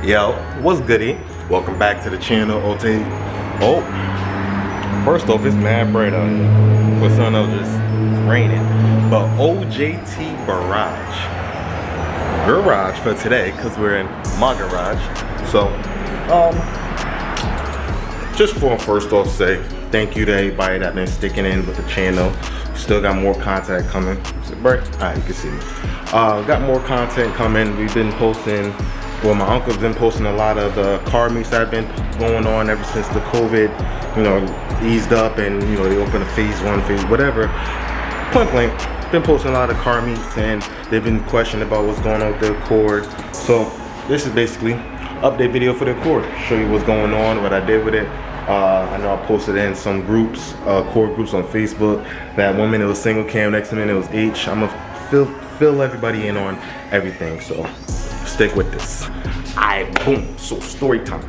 Yo, what's goody? Welcome back to the channel, OT. Oh, first off, it's mad bright out here. For sun, it was just raining. But OJT garage for today, because we're in my garage. So, just for first off, say thank you to everybody that been sticking in with the channel. Still got more content coming. Is it bright? Alright, you can see me. Got more content coming. We've been posting. Well, my uncle's been posting a lot of the car meets that have been going on ever since the COVID, eased up and, they opened a phase 1, phase whatever. Point blank, been posting a lot of car meets and they've been questioning about what's going on with the Accord. So this is basically update video for the Accord. Show you what's going on, what I did with it. I know I posted in some groups, Accord groups on Facebook. That 1 minute was single cam, next minute it was H. I'm gonna fill everybody in on everything. So stick with this. Alright, boom. So story time.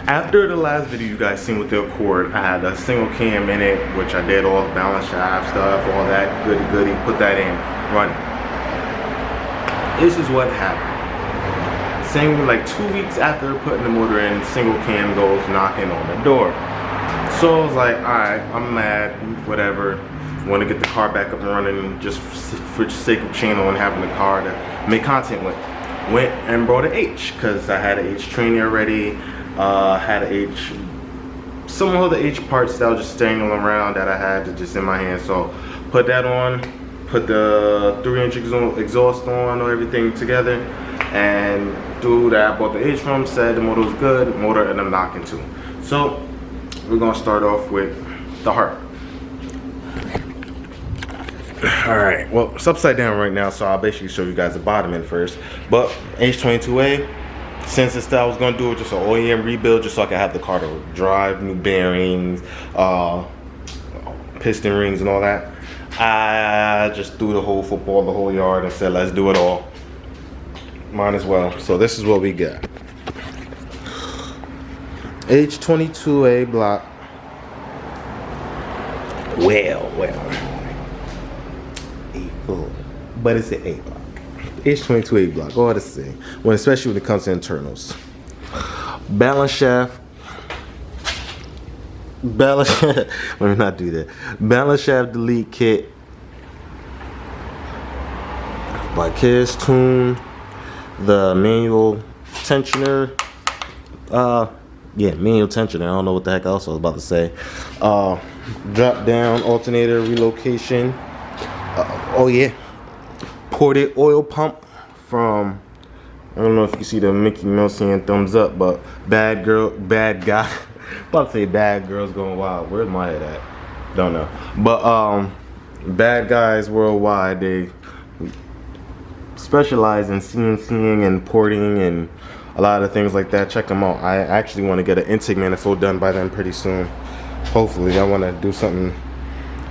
After the last video you guys seen with the Accord, I had a single cam in it, which I did all the balance shaft stuff, all that goody, put that in, running. This is what happened. Same like 2 weeks after putting the motor in, single cam goes knocking on the door. So I was like, alright, I'm mad, whatever. Want to get the car back up and running just for the sake of channel and having the car to make content with. Went and brought an H because I had an H trainee already. Had an H, some of the H parts that was just staying around that I had to just in my hand. So put that on, put the 3-inch exhaust on, or everything together, and dude that I bought the H from said the motor was good. Motor ended up knocking too. So we're gonna start off with the heart. Alright, well, it's upside down right now, so I'll basically show you guys the bottom end first. But H22A, since it's that I was going to do just an OEM rebuild just so I could have the car to drive, new bearings, piston rings and all that, I just threw the whole football, the whole yard, and said let's do it all. Might as well. So this is what we got. H22A block. Well. But it's an A block. H22A block, all the same. When especially when it comes to internals. Balance shaft. Let me not do that. Balance shaft delete kit by Kiss Tune. The manual tensioner. Manual tensioner. I don't know what the heck else I was about to say. Drop down alternator relocation. Ported oil pump from, I don't know if you see the Mickey Mouse saying thumbs up, but bad guy. About to say bad girls going wild. Where's my head at? Don't know. But bad guys worldwide, they specialize in CNCing and porting and a lot of things like that. Check them out. I actually want to get an intake manifold done by them pretty soon. Hopefully, I want to do something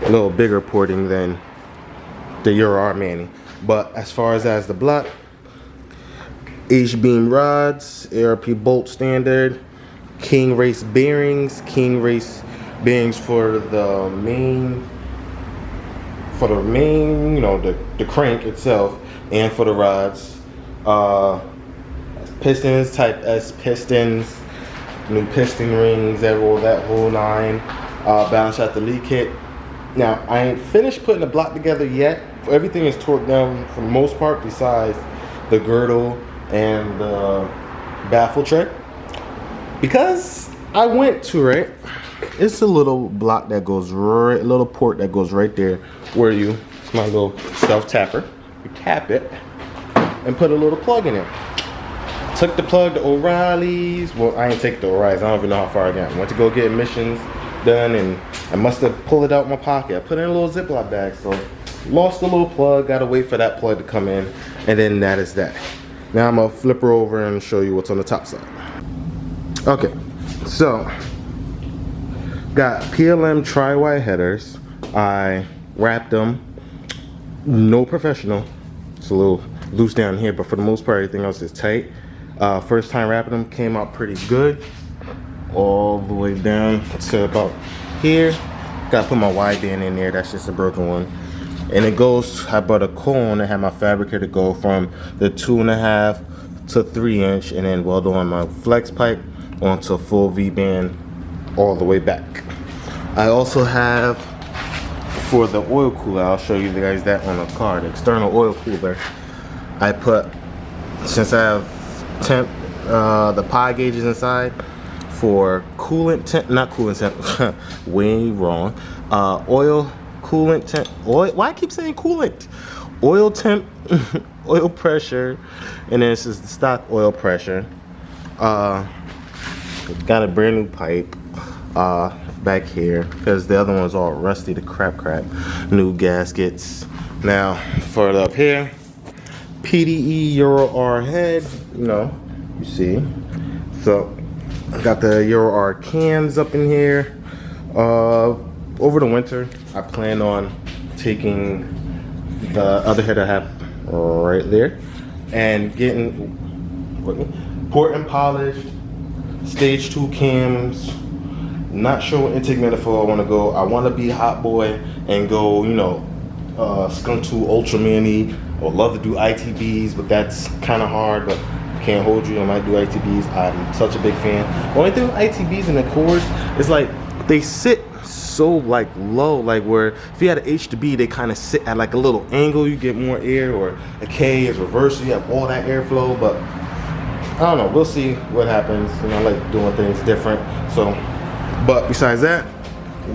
a little bigger porting than the Euro Manny. But as far as the block, H-beam rods, ARP bolt standard, King Race bearings for the main, the crank itself, and for the rods. Pistons, type S pistons, new piston rings, that whole line. Balance shaft delete kit. Now, I ain't finished putting the block together yet. Everything is torqued down for the most part besides the girdle and the baffle tray. Because I went to it, it's a little block that goes right, little port that goes right there where it's my little self tapper. You tap it and put a little plug in it. Took the plug to O'Reilly's. Well, I ain't take the O'Reilly's. I don't even know how far I got. Went to go get emissions done and I must have pulled it out of my pocket. I put it in a little Ziploc bag, so lost the little plug. Gotta wait for that plug to come in, and then that is that. Now I'm gonna flip her over and show you what's on the top side. Okay, so got PLM tri-wire headers. I wrapped them. No professional. It's a little loose down here, but for the most part, everything else is tight. First time wrapping them came out pretty good. All the way down to about here. Gotta put my wide band in there. That's just a broken one. And it goes, I bought a cone and had my fabricator go from the 2.5 to 3-inch, and then weld on my flex pipe onto full V-band all the way back. I also have, for the oil cooler, I'll show you guys that on the car, the external oil cooler. I put, since I have temp, the pi gauges inside for coolant temp, not coolant temp, way wrong. Oil, coolant temp, oil, why I keep saying coolant? Oil temp, oil pressure, and then this is the stock oil pressure. Got a brand new pipe back here because the other one's all rusty to crap. New gaskets. Now for the up here, PDE Euro R head, you know, you see. So I got the Euro R cams up in here. Over the winter, I plan on taking the other head I have right there and getting port and polished stage 2 cams. Not sure what intake manifold I want to go. I want to be hot boy and go, you know, skunk to ultra mini. I would love to do ITBs, but that's kind of hard, but can't hold you. I might do ITBs. I'm such a big fan. The only thing with ITBs and the Accords is like they sit so like low, like where if you had an H to B, they kind of sit at like a little angle, you get more air, or a K is reverse, so you have all that airflow. But I don't know, we'll see what happens. You know, I like doing things different. So, but besides that,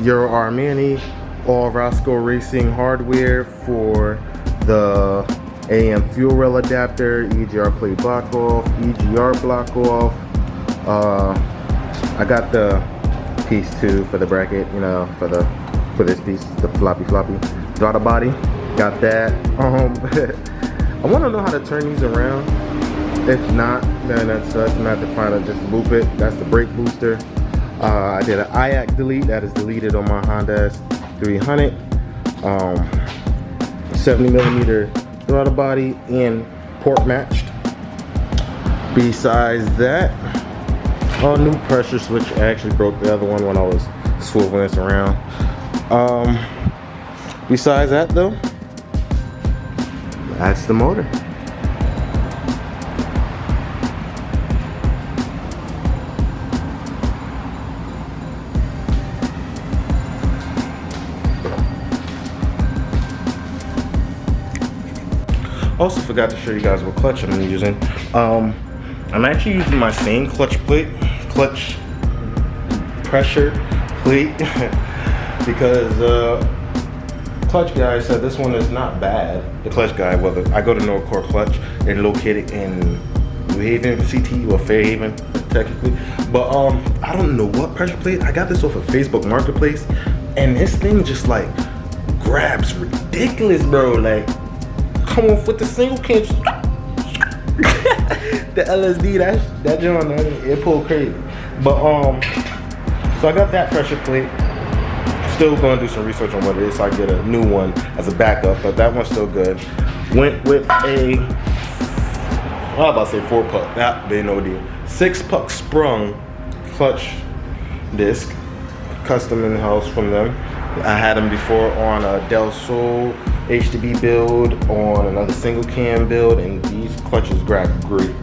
Euro R Mini, all Roscoe Racing hardware for the AM fuel rail adapter, EGR plate block off, EGR block off. I got the piece too for the bracket, you know, for this piece, the floppy throttle body. Got that. I want to know how to turn these around. If not, then that's I'm gonna have to find out, just loop it. That's the brake booster. I did an IAC delete that is deleted on my Honda S300. 70mm throttle body and port matched. Besides that, new pressure switch. I actually broke the other one when I was swiveling this around. Besides that though, that's the motor. Also forgot to show you guys what clutch I'm using. I'm actually using my same clutch pressure plate because clutch guy said this one is not bad. The clutch guy, whether I go to Honda Accord Clutch, they're located in New Haven, CT, or Fairhaven technically. But I don't know what pressure plate. I got this off of Facebook Marketplace, and this thing just like grabs ridiculous, bro. Like, come off with the single cam. The LSD, that John, it pulled crazy. But so I got that pressure plate. Still gonna do some research on what it is so I get a new one as a backup, but that one's still good. Went with a, I was about to say 4-puck, that been no deal. 6-puck sprung clutch disc, custom in the house from them. I had them before on a Del Sol H2B build, on another single cam build, and these clutches grab great.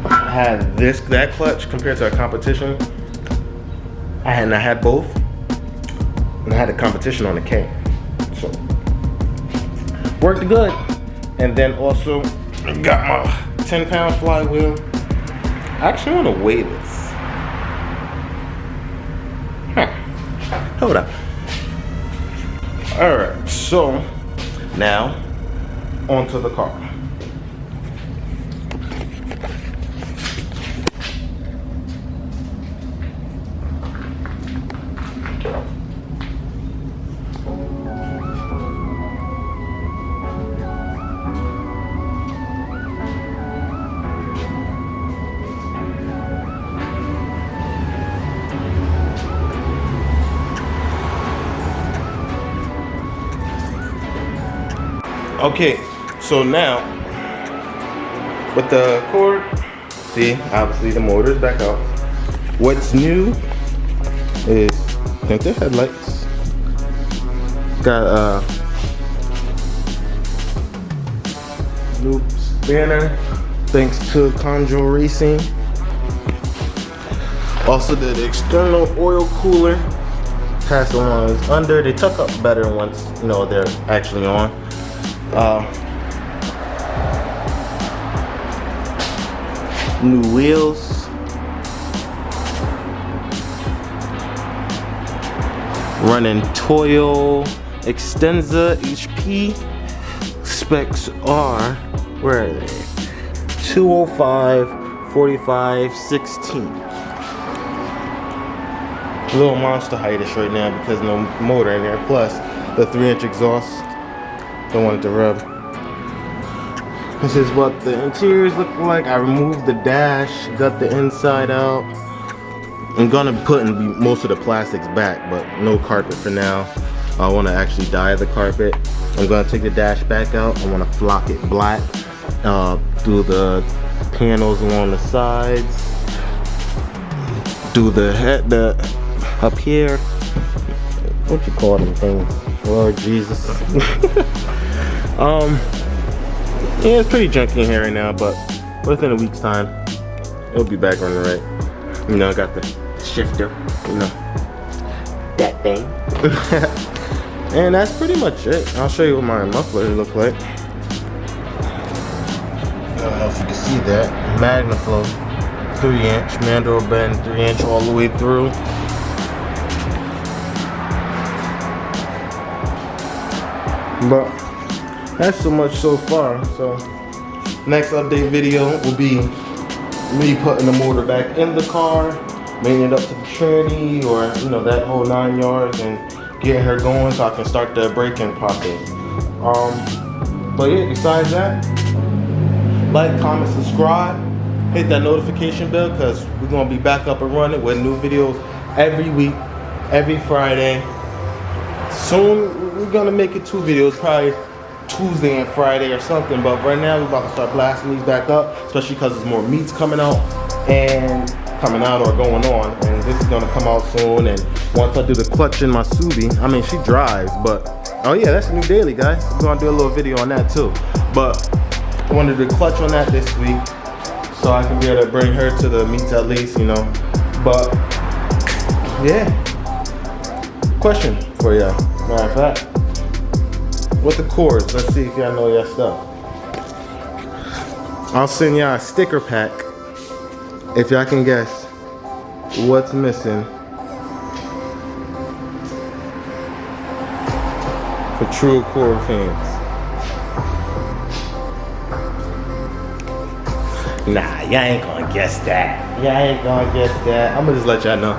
I had that clutch compared to a competition. I had both, and I had a competition on the K. So worked good. And then also got my 10-pound flywheel. I actually want to weigh this. Hold up. Alright, so now onto the car. Okay, so now with the Accord, see, obviously the motor is back out. What's new is tinted headlights. Got a new spanner thanks to Conjo Racing. Also did the external oil cooler. Pass along is under. They tuck up better once you know they're actually on. New wheels. Running Toyo Extenza HP. Specs are, where are they? 205, 45, 16. A little monster heightish right now because no motor in there. Plus the 3-inch exhaust. Don't want it to rub. This is what the interiors look like. I removed the dash, got the inside out. I'm gonna be putting most of the plastics back, but no carpet for now. I want to actually dye the carpet. I'm gonna take the dash back out. I want to flock it black. Do the panels along the sides. Do the head, up here. What you call them things? Lord Jesus. Yeah, it's pretty junky in here right now, but within a week's time, it'll be back running right. You know, I got the shifter, you know, that thing. And that's pretty much it. I'll show you what my muffler look like. I don't know if you can see that. Magnaflow, 3-inch, mandrel bend, 3-inch all the way through. But that's so much so far. So next update video will be me putting the motor back in the car, making it up to the Trinity, or you know, that whole 9 yards, and getting her going so I can start the braking process. But yeah, besides that, like, comment, subscribe, hit that notification bell, because we're gonna be back up and running with new videos every week, every Friday. Soon we're gonna make it 2 videos, probably Tuesday and Friday or something, but right now we're about to start blasting these back up, especially because there's more meats coming out or going on, and this is gonna come out soon. And once I do the clutch in my Subi, I mean, she drives, but oh yeah, that's a new daily, guys. We're gonna do a little video on that too, but I wanted to clutch on that this week so I can be able to bring her to the meets at least, you know. But yeah, question for y'all. Matter of fact, with the cords, let's see if y'all know your stuff. I'll send y'all a sticker pack if y'all can guess what's missing for true cord fans. Nah, y'all ain't gonna guess that. Y'all ain't gonna guess that. I'm gonna just let y'all know.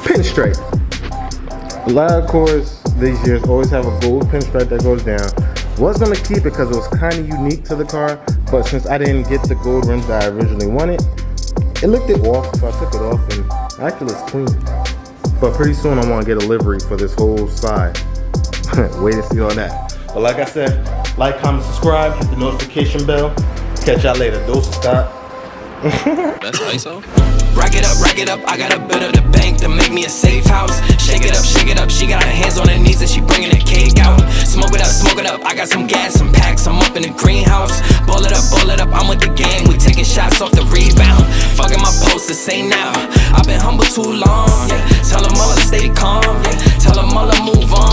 Pinstripe. A lot of cords these years always have a gold pinstripe that goes down. Was gonna keep it because it was kind of unique to the car, but since I didn't get the gold rims that I originally wanted, it looked it off, so I took it off, and actually it's clean. But pretty soon I want to get a livery for this whole side. Wait to see on that. But like I said, like, comment, subscribe, hit the notification bell. Catch y'all later. Dose of Scott. That's ISO. Rack it up, I got a bit of the bank to make me a safe house. Shake it up, she got her hands on her knees and she bringing the cake out. Smoke it up, I got some gas, some packs, I'm up in the greenhouse. Ball it up, I'm with the gang, we taking shots off the rebound. Fucking my posters, say now, I've been humble too long, yeah. Tell them all to stay calm, yeah. Tell them all to move on.